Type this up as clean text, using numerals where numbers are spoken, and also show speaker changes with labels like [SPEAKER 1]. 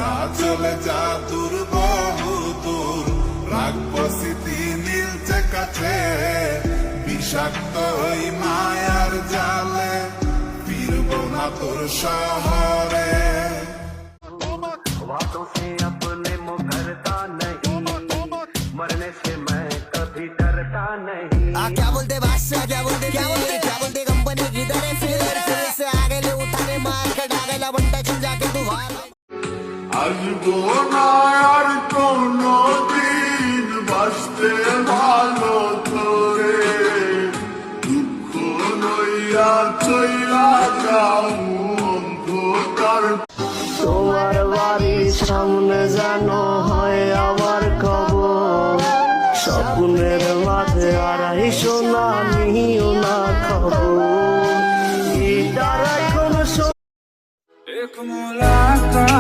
[SPEAKER 1] যা চলে যা দূর বহু দূর, রাখবো স্মৃতি নীলচে কাছে, বিষাক্ত ওই মায়ার জালে ফিরবো না তোর শহরে।
[SPEAKER 2] बातों से अपने मुकरता नहीं, मरने से मैं कभी डरता नहीं।
[SPEAKER 3] क्या बोलते बादशाह, क्या बोलते कंपनी किधर है, फिर से आगे ले उठाने मार के डागेला बंटा चल जाके तू भाग।
[SPEAKER 1] আসবো না আর কোনো দিন বাসতে ভালো তোরে, দুঃখ নইয়া চইলা যাও অন্ধকার।
[SPEAKER 2] তোমার বাড়ির সামনে যেন হয়